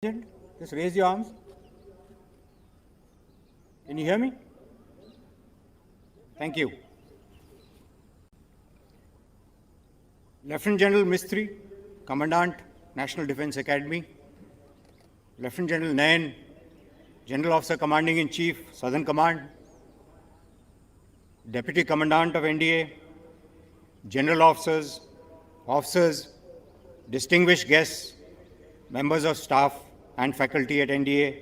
Just raise your arms. Can you hear me? Thank you. Lieutenant General Mistry, Commandant, National Defence Academy. Lieutenant General Nayan, General Officer Commanding in Chief, Southern Command. Deputy Commandant of NDA, General Officers, Officers, distinguished guests, members of staff and faculty at NDA,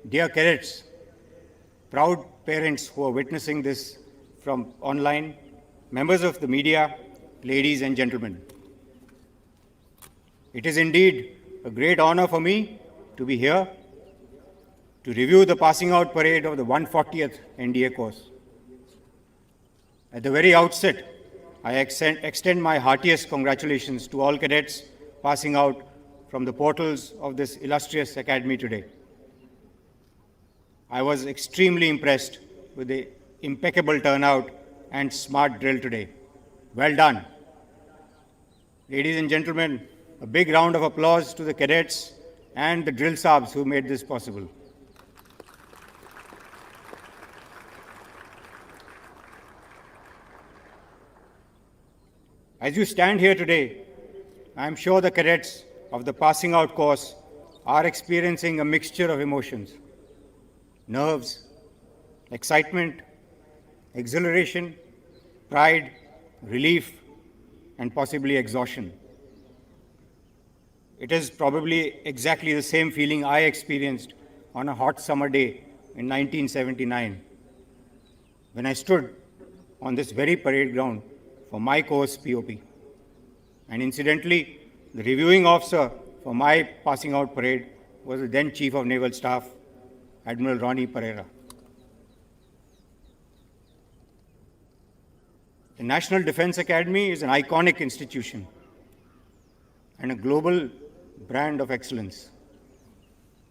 dear cadets, proud parents who are witnessing this from online, members of the media, ladies and gentlemen. It is indeed a great honor for me to be here to review the passing out parade of the 140th NDA course. At the very outset, I extend my heartiest congratulations to all cadets passing out from the portals of this illustrious academy today. I was extremely impressed with the impeccable turnout and smart drill today. Well done. Ladies and gentlemen, a big round of applause to the cadets and the drill sabs who made this possible. As you stand here today, I am sure the cadets of the passing out course are experiencing a mixture of emotions: nerves, excitement, exhilaration, pride, relief, and possibly exhaustion. It is probably exactly the same feeling I experienced on a hot summer day in 1979 when I stood on this very parade ground for my course POP. And incidentally, the reviewing officer for my passing out parade was the then Chief of Naval Staff, Admiral Ronnie Pereira. The National Defence Academy is an iconic institution and a global brand of excellence.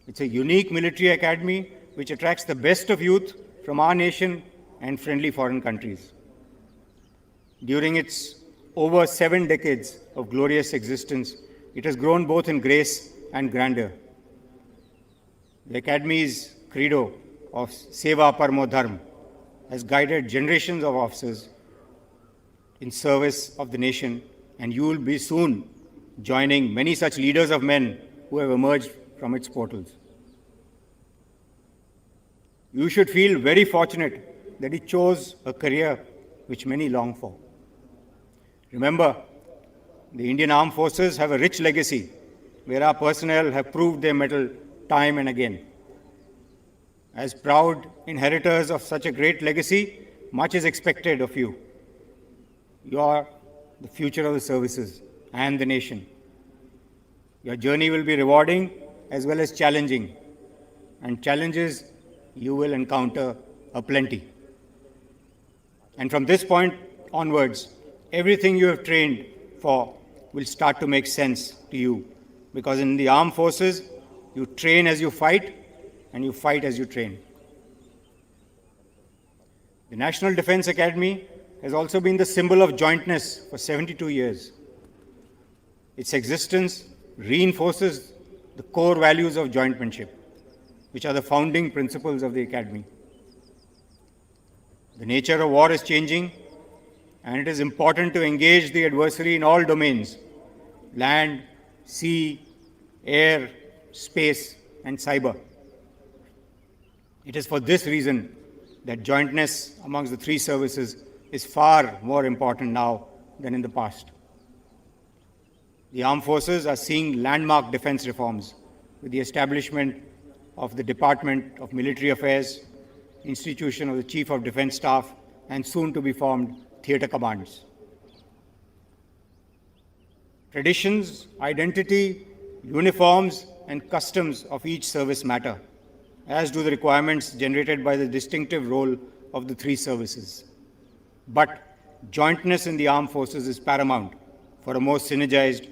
It's a unique military academy which attracts the best of youth from our nation and friendly foreign countries. During its over 7 decades of glorious existence, it has grown both in grace and grandeur. The Academy's credo of Seva Parmo Dharma has guided generations of officers in service of the nation, and you will be soon joining many such leaders of men who have emerged from its portals. You should feel very fortunate that you chose a career which many long for. Remember, the Indian Armed Forces have a rich legacy where our personnel have proved their mettle time and again. As proud inheritors of such a great legacy, much is expected of you. You are the future of the services and the nation. Your journey will be rewarding as well as challenging, and challenges you will encounter aplenty. And from this point onwards, everything you have trained for will start to make sense to you, because in the armed forces, you train as you fight and you fight as you train. The National Defence Academy has also been the symbol of jointness for 72 years. Its existence reinforces the core values of jointmanship, which are the founding principles of the Academy. The nature of war is changing, and it is important to engage the adversary in all domains: land, sea, air, space, and cyber. It is for this reason that jointness amongst the three services is far more important now than in the past. The armed forces are seeing landmark defense reforms with the establishment of the Department of Military Affairs, institution of the Chief of Defense Staff, and soon to be formed theatre commands. Traditions, identity, uniforms, and customs of each service matter, as do the requirements generated by the distinctive role of the three services. But jointness in the armed forces is paramount for a more synergized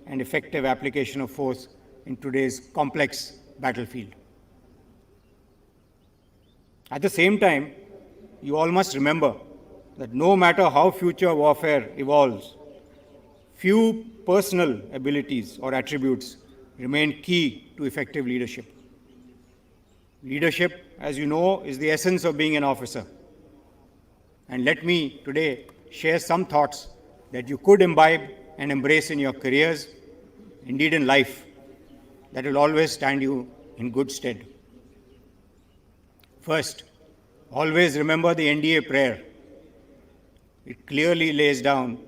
and effective application of force in today's complex battlefield. At the same time, you all must remember that no matter how future warfare evolves, few personal abilities or attributes remain key to effective leadership. Leadership, as you know, is the essence of being an officer. And let me today share some thoughts that you could imbibe and embrace in your careers, indeed in life, that will always stand you in good stead. First, always remember the NDA prayer. It clearly lays down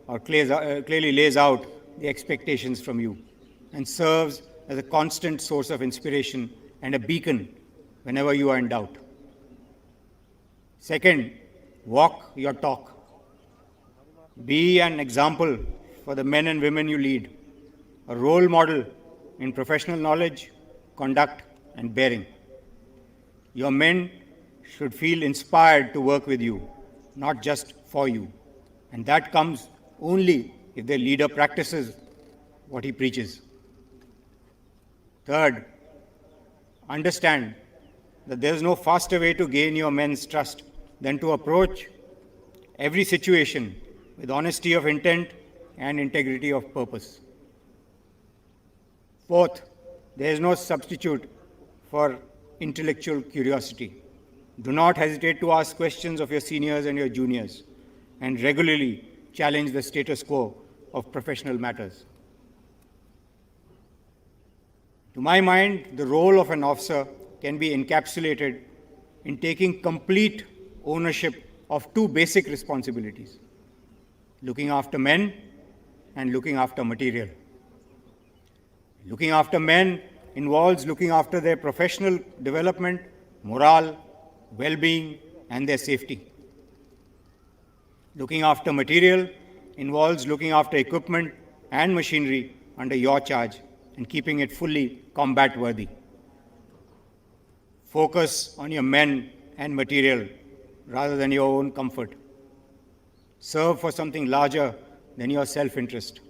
or clearly lays out the expectations from you and serves as a constant source of inspiration and a beacon whenever you are in doubt. Second, walk your talk. Be an example for the men and women you lead, a role model in professional knowledge, conduct, and bearing. Your men should feel inspired to work with you, not just for you. And that comes only if their leader practices what he preaches. Third, understand that there is no faster way to gain your men's trust than to approach every situation with honesty of intent and integrity of purpose. Fourth, there is no substitute for intellectual curiosity. Do not hesitate to ask questions of your seniors and your juniors, and regularly challenge the status quo of professional matters. To my mind, the role of an officer can be encapsulated in taking complete ownership of two basic responsibilities: looking after men and looking after material. Looking after men involves looking after their professional development, morale, well-being, and their safety. Looking after material involves looking after equipment and machinery under your charge and keeping it fully combat-worthy. Focus on your men and material rather than your own comfort. Serve for something larger than your self-interest.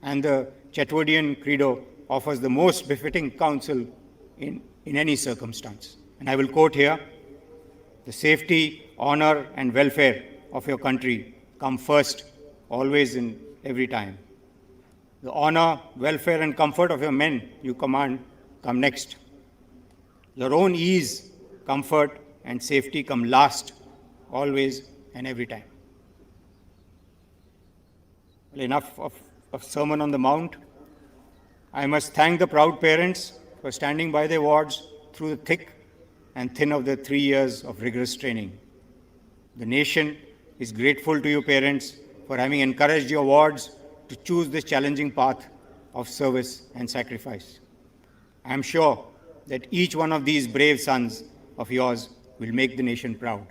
And the Chetwardian Credo offers the most befitting counsel in any circumstance. And I will quote here: the safety, honor, and welfare of your country come first, always and every time. The honor, welfare, and comfort of your men you command come next. Your own ease, comfort, and safety come last, always and every time. Well, enough of Sermon on the Mount. I must thank the proud parents for standing by their wards through the thick and thin of their 3 years of rigorous training. The nation is grateful to you, parents, for having encouraged your wards to choose this challenging path of service and sacrifice. I am sure that each one of these brave sons of yours will make the nation proud.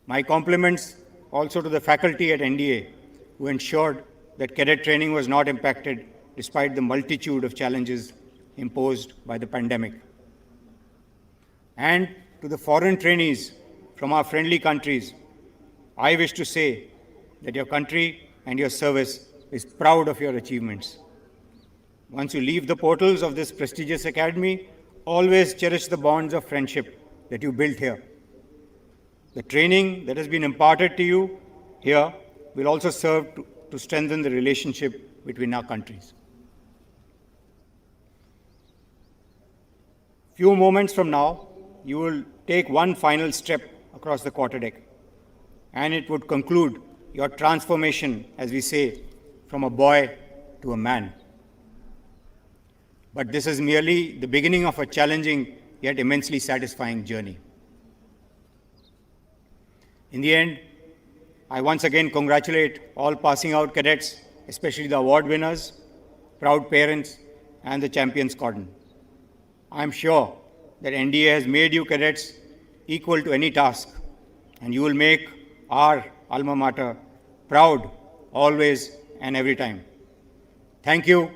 My compliments also to the faculty at NDA, who ensured that cadet training was not impacted despite the multitude of challenges imposed by the pandemic. And to the foreign trainees from our friendly countries, I wish to say that your country and your service is proud of your achievements. Once you leave the portals of this prestigious academy, always cherish the bonds of friendship that you built here. The training that has been imparted to you here will also serve to strengthen the relationship between our countries. Few moments from now, you will take one final step across the quarterdeck, and it would conclude your transformation, as we say, from a boy to a man. But this is merely the beginning of a challenging yet immensely satisfying journey. In the end, I once again congratulate all passing out cadets, especially the award winners, proud parents, and the champions cordon. I am sure that NDA has made you cadets equal to any task, and you will make our alma mater proud always and every time. Thank you.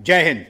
Jai Hind.